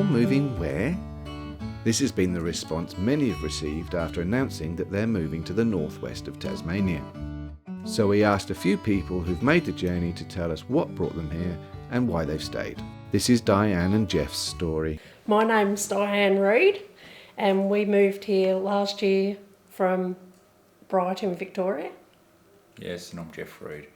You're moving where? This has been the response many have received after announcing that they're moving to the northwest of Tasmania. So we asked a few people who've made the journey to tell us what brought them here and why they've stayed. This is Diane and Jeff's story. My name's DJReed, and we moved here last year from Bright in Victoria. Yes, and I'm Jeff Reed.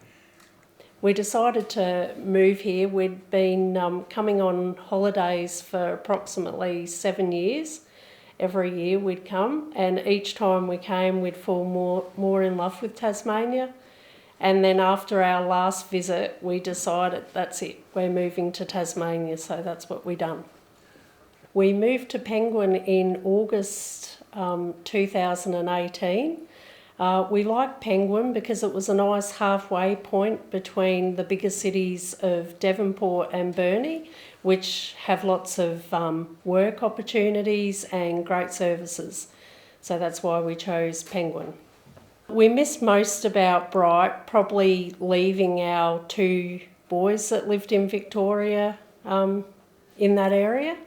We decided to move here. We'd been coming on holidays for approximately 7 years. Every year we'd come, and each time we came we'd fall more in love with Tasmania. And then after our last visit we decided that's it, we're moving to Tasmania, so that's what we done. We moved to Penguin in August 2018. We liked Penguin because it was a nice halfway point between the bigger cities of Devonport and Burnie, which have lots of work opportunities and great services. So that's why we chose Penguin. We missed most about Bright, probably leaving our 2 boys that lived in Victoria in that area.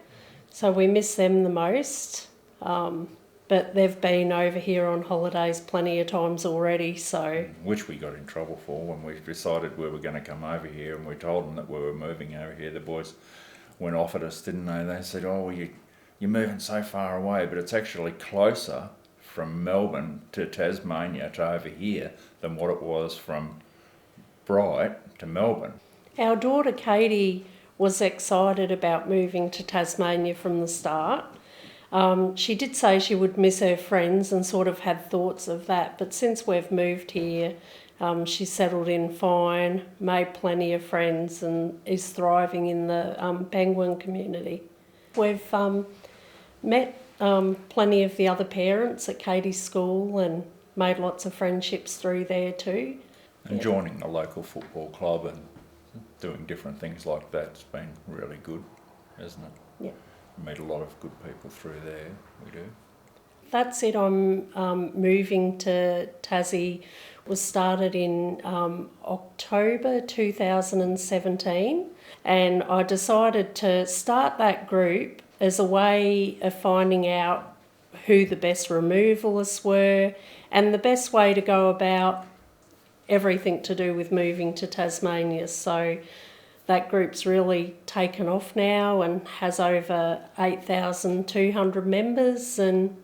So we miss them the most. But they've been over here on holidays plenty of times already, so... Which we got in trouble for when we decided we were going to come over here, and we told them that we were moving over here. The boys went off at us, didn't they? They said, oh, you're moving so far away, but it's actually closer from Melbourne to Tasmania to over here than what it was from Bright to Melbourne. Our daughter Katie was excited about moving to Tasmania from the start. She did say she would miss her friends and sort of had thoughts of that, but since we've moved here, she's settled in fine, made plenty of friends and is thriving in the Penguin community. We've met plenty of the other parents at Katie's school and made lots of friendships through there too. And joining the local football club and doing different things like that's been really good, hasn't it? Yeah. Meet a lot of good people through there, we do. That's it. I'm moving to Tassie was started in October 2017, and I decided to start that group as a way of finding out who the best removalists were and the best way to go about everything to do with moving to Tasmania. So that group's really taken off now and has over 8,200 members, and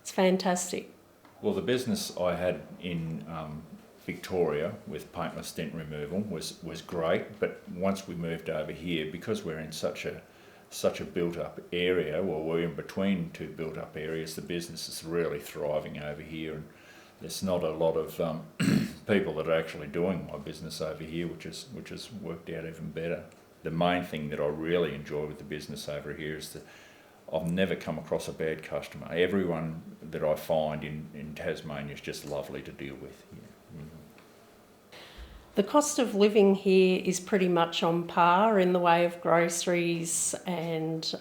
it's fantastic. Well, the business I had in Victoria with paintless dent removal was great, but once we moved over here, because we're in such a built-up area, well, we're in between 2 built-up areas, the business is really thriving over here, and there's not a lot of people that are actually doing my business over here, which has worked out even better. The main thing that I really enjoy with the business over here is that I've never come across a bad customer. Everyone that I find in Tasmania is just lovely to deal with. Yeah. The cost of living here is pretty much on par in the way of groceries and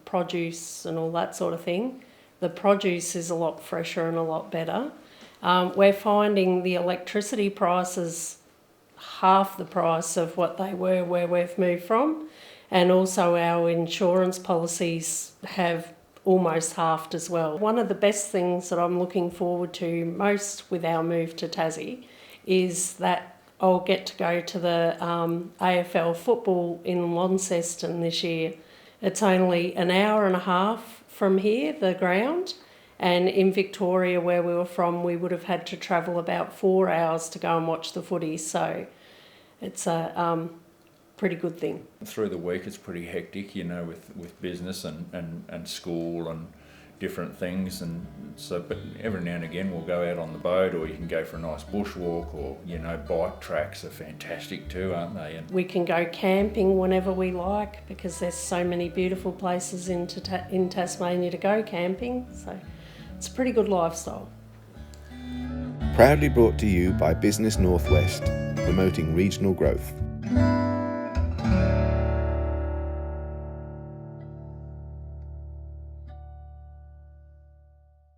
produce and all that sort of thing. The produce is a lot fresher and a lot better. We're finding the electricity prices half the price of what they were where we've moved from, and also our insurance policies have almost halved as well. One of the best things that I'm looking forward to most with our move to Tassie is that I'll get to go to the AFL football in Launceston this year. It's only an hour and a half from here, the ground. And in Victoria, where we were from, we would have had to travel about 4 hours to go and watch the footy. So it's a pretty good thing. Through the week, it's pretty hectic, with business and school and different things. And so, but every now and again, we'll go out on the boat, or you can go for a nice bushwalk, or bike tracks are fantastic too, aren't they? And we can go camping whenever we like because there's so many beautiful places in Tasmania to go camping. So it's a pretty good lifestyle. Proudly brought to you by Business Northwest, promoting regional growth.